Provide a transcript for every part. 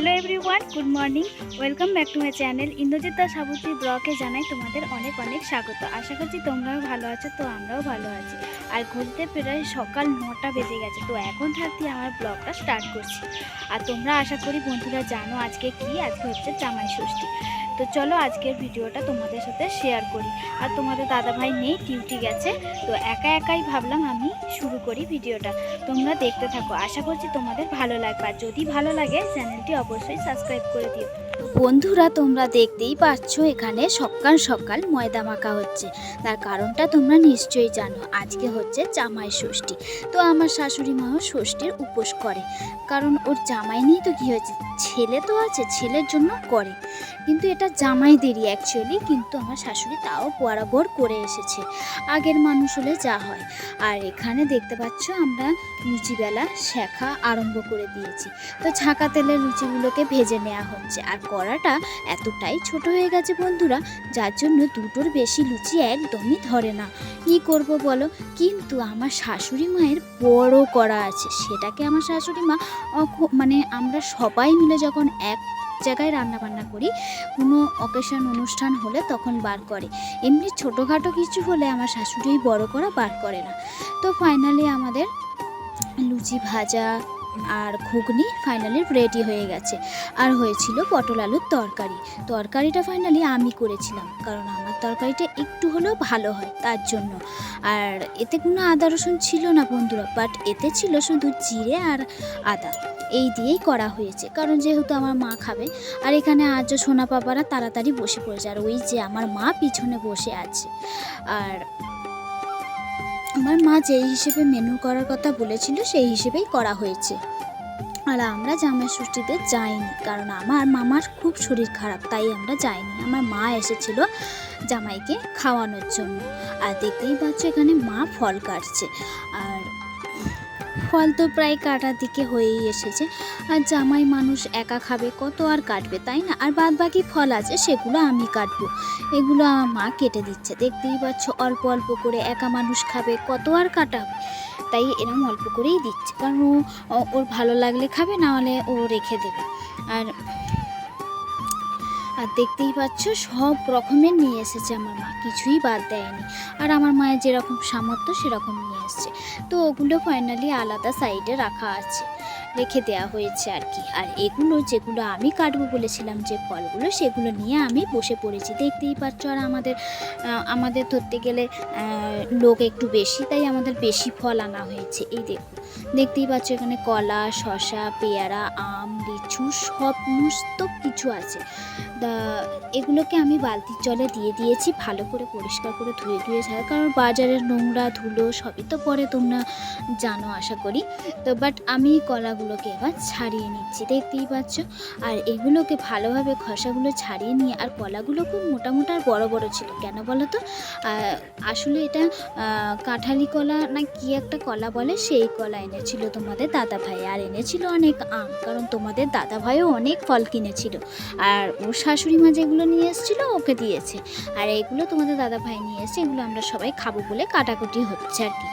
Hello everyone, good morning. Welcome back to my channel Indrajit Sabutri ব্লগে জানাই তোমাদের অনেক অনেক স্বাগত। আশা করছি তোমরাও ভালো আছো, তো আমরাও ভালো আছি। আর ঘুরতে প্রায় সকাল 9টা বেজে গেছে, তো এখন থাকতে আমার ব্লগটা স্টার্ট করছি। আর তোমরা আশা করি বন্ধুরা জানো আজকে হচ্ছে জামাই ষষ্ঠী। তো চলো আজকের ভিডিওটা তোমাদের সাথে শেয়ার করি। আর তোমাদের দাদাভাই নেই, ডিউটি গেছে, তো একাই ভাবলাম আমি শুরু করি ভিডিওটা। তোমরা দেখতে থাকো, আশা করছি তোমাদের ভালো লাগবে। আর যদি ভালো লাগে চ্যানেলটি অবশ্যই সাবস্ক্রাইব করে দিও। বন্ধুরা তোমরা দেখতেই পাচ্ছ এখানে সকাল সকাল ময়দা মাখা হচ্ছে। তার কারণটা তোমরা নিশ্চয়ই জানো, আজকে হচ্ছে জামাই ষষ্ঠী। তো আমার শাশুড়ি মাও ষষ্ঠীর উপোস করে, কারণ ওর জামাই নেই তো কী হয়েছে, ছেলে তো আছে, ছেলের জন্য করে। কিন্তু এটা জামাইদেরই অ্যাকচুয়ালি, কিন্তু আমার শাশুড়ি তাও বরাবর করে এসেছে, আগের মানুষ হলে যা হয়। আর এখানে দেখতে পাচ্ছ আমরা লুচিবেলা শেখা আরম্ভ করে দিয়েছি। তো ছাঁকা তেলে লুচিগুলোকে ভেজে নেওয়া হচ্ছে। আর কড়াটা এতটাই ছোট হয়ে গেছে বন্ধুরা, যার জন্য দুটোর বেশি লুচি একদমই ধরে না। কী করব বলো, কিন্তু আমার শাশুড়ি মায়ের বড় কড়া আছে, সেটাকে আমার শাশুড়ি মা মানে আমরা সবাই মিলে যখন এক জায়গায় রান্না বান্না করি, কোনো অকেশন অনুষ্ঠান হলে তখন বার করে। এমনি ছোটোখাটো কিছু হলে আমার শাশুড়ি বড় করা বার করে না। তো ফাইনালি আমাদের লুচি ভাজা আর ঘুগনি ফাইনালি রেডি হয়ে গেছে। আর হয়েছিল পটল আলুর তরকারিটা ফাইনালি আমি করেছিলাম, কারণ আমার তরকারিটা একটু হলেও ভালো হয় তার জন্য। আর এতে কোনো আদা রসুন ছিল না বন্ধুরা, বাট এতে ছিল শুধু জিরে আর আদা, এই দিয়েই করা হয়েছে, কারণ যেহেতু আমার মা খাবে। আর এখানে আজ সোনা পাপারা তাড়াতাড়ি বসে পড়েছে, আর ওই যে আমার মা পিছনে বসে আছে। আর আমার মা যেই হিসেবে মেনু করার কথা বলেছিল সেই হিসেবেই করা হয়েছে। আর আমরা জামাই ষষ্ঠীতে যাইনি, কারণ আমার মামার খুব শরীর খারাপ, তাই আমরা যাইনি। আমার মা এসেছিল জামাইকে খাওয়ানোর জন্য। আর দেখতেই পাচ্ছ এখানে মা ফল কাটছে, আর ফল তো প্রায় কাটার দিকে হয়েই এসেছে। আর জামাই মানুষ একা খাবে, কত আর কাটবে, তাই না? আর বাদ বাকি ফল আছে সেগুলো আমি কাটবো, এগুলো আমার মা কেটে দিচ্ছে। দেখতেই পাচ্ছ অল্প অল্প করে, একা মানুষ খাবে, কত আর কাটাবে, তাই এরকম অল্প করেই দিচ্ছে, কারণ ওর ভালো লাগলে খাবে, না হলে ও রেখে দেবে। আর দেখতেই পাচ্ছ সব রকমের নিয়ে এসেছে আমার মা, কিছুই বাদ দেয়নি। আর আমার মায়ের যেরকম সামর্থ্য সেরকম নিয়ে এসছে, তো ওগুলো ফাইনালি আলাদা সাইডে রেখে দেওয়া হয়েছে আর কি। আর এগুলো যেগুলো আমি কাটবো বলেছিলাম যে ফলগুলো, সেগুলো নিয়ে আমি বসে পড়েছি, দেখতেই পাচ্ছ। আর আমাদের ধরতে গেলে লোক একটু বেশি, তাই আমাদের বেশি ফল আনা হয়েছে। এই দেখতেই পাচ্ছ এখানে কলা, শসা, পেয়ারা, আম, লিচু সমস্ত কিছু আছে। এগুলোকে আমি বালতির জলে দিয়ে দিয়েছি, ভালো করে পরিষ্কার করে ধুয়ে ছাড়া, কারণ বাজারের নোংরা ধুলো সবই তো পরে তোমরা জানো আশা করি। তো বাট আমি কলাগুলোকে এবার ছাড়িয়ে নিচ্ছি, দেখতেই পাচ্ছ। আর এগুলোকে ভালোভাবে খসাগুলো ছাড়িয়ে নিয়ে, আর কলাগুলো খুব মোটা মোটা আর বড় বড় ছিল, কেন বলো তো? আসলে এটা কাঁঠালি কলা না কি একটা কলা বলে, সেই কলা এনেছিল তোমাদের দাদাভাই। আর এনেছিল অনেক আম, কারণ তোমাদের দাদাভাইও অনেক ফল কিনেছিল। আর ওর শাশুড়ি মা যেগুলো নিয়ে এসেছিলো ওকে দিয়েছে। আর এইগুলো তোমাদের দাদাভাই নিয়ে এসেছে, এগুলো আমরা সবাই খাবো বলে কাটাকুটি হচ্ছে আর কি।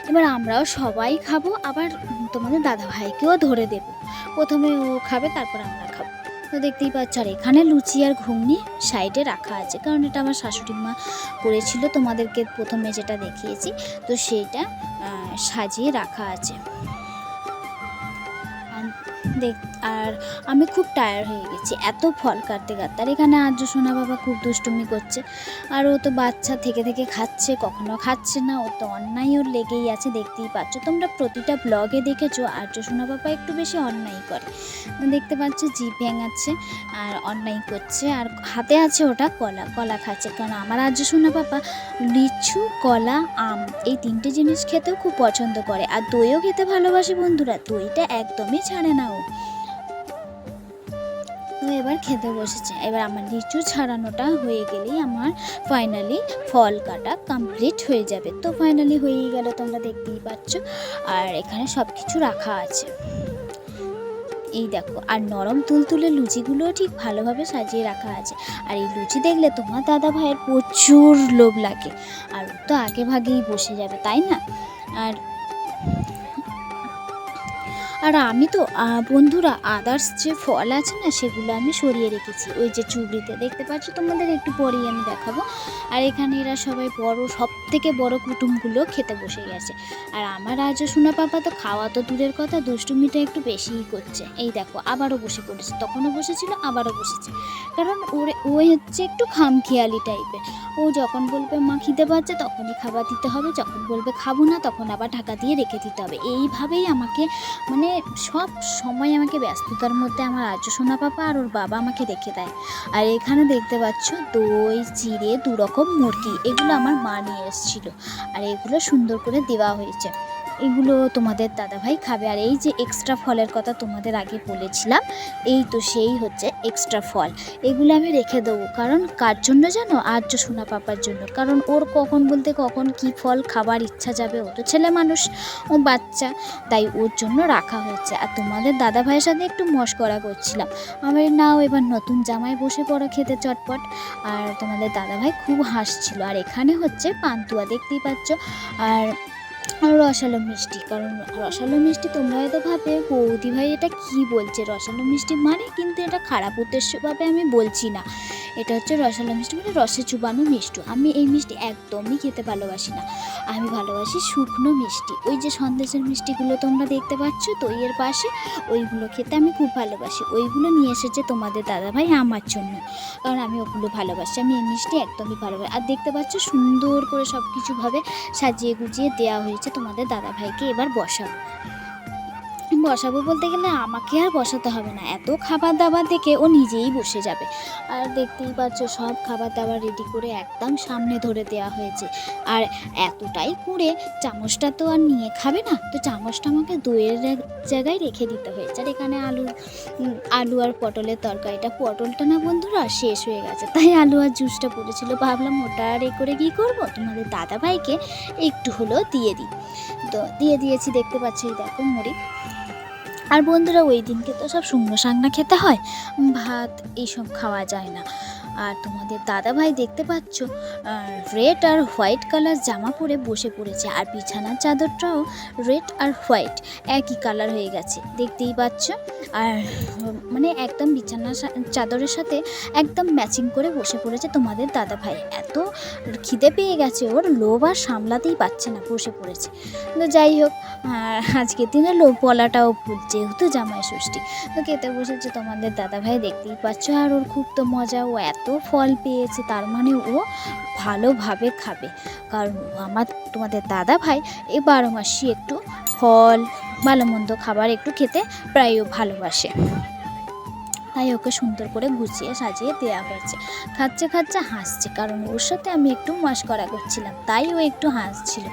এবার আমরাও সবাই খাবো, আবার তোমাদের দাদাভাইকেও ধরে দেবো। প্রথমে ও খাবে, তারপর আমরা খাবো। তো দেখতেই পাচ্ছ। আর এখানে লুচি আর ঘুগনি সাইডে রাখা আছে, কারণ এটা আমার শাশুড়ি মা করেছিল, তোমাদেরকে প্রথমে যেটা দেখিয়েছি, তো সেইটা সাজিয়ে রাখা আছে। আর আমি খুব টায়ার্ড হয়ে গেছি এত ফল কাটতে। আর এখানে আর্য সোনা বাবা খুব দুষ্টুমি করছে, আর ও তো বাচ্চা থেকে খাচ্ছে, কখনো খাচ্ছে না, ও তো অন্যায় ওর লেগেই আছে। দেখতেই পাচ্ছ তোমরা প্রতিটা ব্লগে দেখেছো আর্য সোনা বাবা একটু বেশি অন্যায় করে, দেখতে পাচ্ছ জিভ ভেঙাচ্ছে আর অন্যায় করছে। আর হাতে আছে ওটা কলা খাচ্ছে, কারণ আমার আর্য সোনা বাবা লিচু, কলা, আম এই তিনটে জিনিস খেতেও খুব পছন্দ করে। আর দইও খেতে ভালোবাসে বন্ধুরা, দইটা একদমই ছাড়ে না ও। তো এবার খেতে বসেছে। এবার আমার লিচু ছাড়ানোটা হয়ে গেলেই আমার ফাইনালি ফল কাটা কমপ্লিট হয়ে যাবে। তো ফাইনালি হয়েই গেল, তোমরা দেখতেই পাচ্ছ। আর এখানে সব কিছু রাখা আছে, এই দেখো। আর নরম তুলতুলে লুচিগুলোও ঠিক ভালোভাবে সাজিয়ে রাখা আছে। আর এই লুচি দেখলে তোমার দাদা ভাইয়ের প্রচুর লোভ লাগে, আর তো আগে ভাগেই বসে যাবে, তাই না? আর আমি তো বন্ধুরা আদার্স যে ফল আছে না সেগুলো আমি সরিয়ে রেখেছি ওই যে চুবড়িতে, দেখতে পাচ্ছ, তোমাদের একটু পরেই আমি দেখাবো। আর এখানে এরা সবাই সব থেকে বড় কুটুমগুলো খেতে বসে গেছে। আর আমার আজও সোনা পাপা তো খাওয়া তো দূরের কথা, দুষ্টুমিটা একটু বেশিই করছে। এই দেখো আবারও বসে পড়েছে, তখনও বসেছিল আবারও বসেছে, কারণ ও হচ্ছে একটু খামখেয়ালি টাইপের। ও যখন বলবে মা খিদে পাচ্ছে তখনই খাবার দিতে হবে, যখন বলবে খাবো না তখন আবার ঢাকা দিয়ে রেখে দিতে হবে। এইভাবেই আমাকে মানে সব সময় আমাকে ব্যস্ততার মধ্যে আমার আজও সোনা পাপা আর ওর বাবা আমাকে রেখে দেয়। আর এখানে দেখতে পাচ্ছ দই, চিড়ে, 2 রকম মুরগি, এগুলো আমার মা নিয়ে এসেছিলো। আর এগুলো সুন্দর করে দেওয়া হয়েছে, এগুলো তোমাদের দাদাভাই খাবে। আর এই যে এক্সট্রা ফলের কথা তোমাদের আগে বলেছিলাম, এই তো সেই হচ্ছে এক্সট্রা ফল। এগুলো আমি রেখে দেবো, কারণ কার জন্য জানো? আর্য সোনা পাপার জন্য, কারণ ওর কখন বলতে কখন কি ফল খাবার ইচ্ছা যাবে, ও তো ছেলে মানুষ, ও বাচ্চা, তাই ওর জন্য রাখা হয়েছে। আর তোমাদের দাদাভাইয়ের সাথে একটু মশকরা করছিলাম, আমার নাও এবার নতুন জামাই বসে পড়ো খেতে চটপট। আর তোমাদের দাদাভাই খুব হাসছিল। আর এখানে হচ্ছে পান্তুয়া, দেখতেই পাচ্ছ, আর রসালো মিষ্টি। কারণ রসালো মিষ্টি তোমরা হয়তো ভাবে বৌদি ভাই এটা কি বলছে রসালো মিষ্টি মানে, কিন্তু এটা খারাপ উদ্দেশ্যভাবে আমি বলছি না। এটা হচ্ছে রসালো মিষ্টি মানে রসে চুবানো মিষ্টি। আমি এই মিষ্টি একদমই খেতে ভালোবাসি না, আমি ভালোবাসি শুকনো মিষ্টি। ওই যে সন্দেশের মিষ্টিগুলো তোমরা দেখতে পাচ্ছ দইয়ের পাশে, ওইগুলো খেতে আমি খুব ভালোবাসি। ওইগুলো নিয়ে এসেছে তোমাদের দাদাভাই আমার জন্য, কারণ আমি ওগুলো ভালোবাসি। আমি এই মিষ্টি একদমই ভালোবাসি। আর দেখতে পাচ্ছ সুন্দর করে সব কিছুভাবে সাজিয়ে গুজিয়ে দেওয়া হয়েছে। তোমাদের দাদাভাইকে এবার বসাবো বলতে গেলে আমাকে আর বসাতে হবে না, এত খাবার দাবার দেখে ও নিজেই বসে যাবে। আর দেখতেই পাচ্ছ সব খাবার দাবার রেডি করে একদম সামনে ধরে দেওয়া হয়েছে। আর এতটাই করে চামচটা তো আর নিয়ে খাবে না, তো চামচটা আমাকে দইয়ের জায়গায় রেখে দিতে হয়েছে। আর এখানে আলু আর পটলের তরকারিটা, পটলটা না বন্ধুরা শেষ হয়ে গেছে, তাই আলু আর জুসটা পড়েছিল, ভাবলাম ওটা আর করে কী করবো, তোমাদের দাদাভাইকে একটু হলেও দিয়ে দিই। তো দিয়ে দিয়েছি, দেখতে পাচ্ছি দেখো মুড়ি। আর বন্ধুরা ওই দিনকে তো সব শুকনো শাকনা খেতে হয়, ভাত এইসব খাওয়া যায় না। আর তোমাদের দাদাভাই দেখতে পাচ্ছ রেড আর হোয়াইট কালার জামা পরে বসে পড়েছে, আর বিছানার চাদরটাও রেড আর হোয়াইট একই কালার হয়ে গেছে, দেখতেই পাচ্ছ। আর মানে একদম বিছানার চাদরের সাথে একদম ম্যাচিং করে বসে পড়েছে তোমাদের দাদাভাই। এত খিদে পেয়ে গেছে ওর, লোভ আর সামলাতেই পারছে না, বসে পড়েছে। তো যাই হোক, আজকের দিনে লোভ বলাটাও ভুল, যেহেতু জামাই ষষ্ঠী, তো খেতে বসেছে তোমাদের দাদাভাই, দেখতেই পাচ্ছ। আর ওর খুব তো মজা, ও এত ফল পেয়েছে, তার মানে ও ভালোভাবে খাবে, কারণ তোমাদের দাদাভাই এই 12 মাসই একটু ফল ভালো মন্দ খাবার একটু খেতে প্রায়ও ভালোবাসে, তাই ওকে সুন্দর করে গুছিয়ে সাজিয়ে দেওয়া হয়েছে। খাচ্ছে হাসছে, কারণ ওর সাথে আমি একটু মশকরা করছিলাম, তাই ও একটু হাসছিল।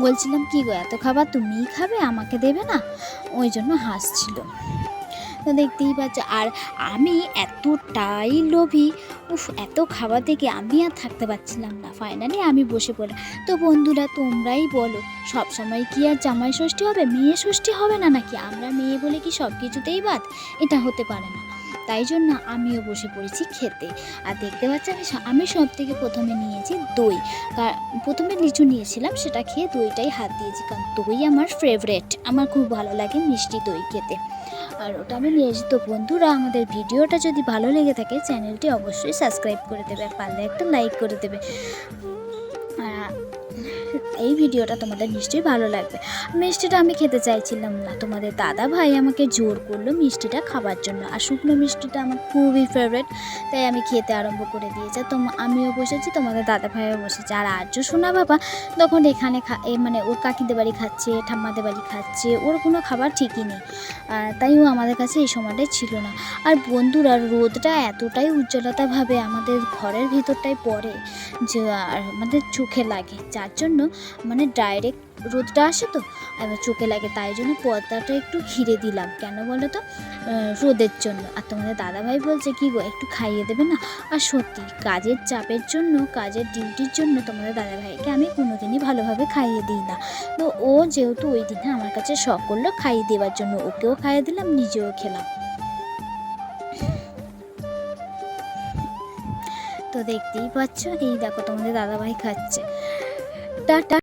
বলছিলাম কি গো এত খাবার তুমিই খাবে, আমাকে দেবে না, ওই জন্য হাসছিল। তো দেখতেই পাচ্ছ, আর আমি এতটাই লোভী, এত খাবার দেখে আমি আর থাকতে পারছিলাম না, ফাইনালি আমি বসে পড়লাম। তো বন্ধুরা তোমরাই বলো, সব সময় কি আর জামাই ষষ্ঠী হবে, মেয়ে ষষ্ঠী হবে না নাকি? আমরা মেয়ে বলে কি সব কিছুতেই বাদ? এটা হতে পারে না, তাই জন্য আমিও বসে পড়েছি খেতে। আর দেখতে পাচ্ছি আমি সব থেকে প্রথমে নিয়েছি দই, প্রথমে লিচু নিয়েছিলাম, সেটা খেয়ে দইটাই হাত দিয়েছি, কারণ দই আমার ফেভারেট, আমার খুব ভালো লাগে মিষ্টি দই খেতে, আর ওটা আমি নিয়েছি। তো বন্ধুরা আমাদের ভিডিওটা যদি ভালো লেগে থাকে চ্যানেলটি অবশ্যই সাবস্ক্রাইব করে দেবে, আর পারলে একটা লাইক করে দেবে। এই ভিডিওটা তোমাদের নিশ্চয়ই ভালো লাগবে। মিষ্টিটা আমি খেতে চাইছিলাম না, তোমাদের দাদা ভাই আমাকে জোর করলো মিষ্টিটা খাবার জন্য, আর শুকনো মিষ্টিটা আমার খুবই ফেভারিট, তাই আমি খেতে আরম্ভ করে দিয়েছি। তো আমিও বসেছি, তোমাদের দাদা ভাইও বসেছে। আর আর্য সোনা বাবা তখন এখানে মানে ওর কাকিদের বাড়ি খাচ্ছে, ঠাম্মাদের বাড়ি খাচ্ছে, ওর কোনো খাবার ঠিকই নেই, তাই ও আমাদের কাছে এই সময়টাই ছিল না। আর বন্ধুরা রোদটা এতটাই উজ্জ্বলতাভাবে আমাদের ঘরের ভিতরটায় পড়ে যে আর আমাদের চোখে লাগে, যার জন্য মানে ডাইরেক্ট রোদটা আসে তো এবার চোখে লাগে, তাই জন্য পর্দাটা একটু ঘিরে দিলাম। কেন বলো তো? রোদের জন্য। আর তোমাদের দাদাভাই বলছে কি গো একটু খাইয়ে দেবে না? আর সত্যি কাজের চাপের জন্য, কাজের ডিউটির জন্য তোমাদের দাদাভাইকে আমি কোনোদিনই ভালোভাবে খাইয়ে দিই না। তো ও যেহেতু ওই দিনে আমার কাছে শখ করলো খাইয়ে দেওয়ার জন্য, ওকেও খাইয়ে দিলাম, নিজেও খেলাম। তো দেখতেই পাচ্ছ, এই দেখো তোমাদের দাদাভাই খাচ্ছে। টাটা।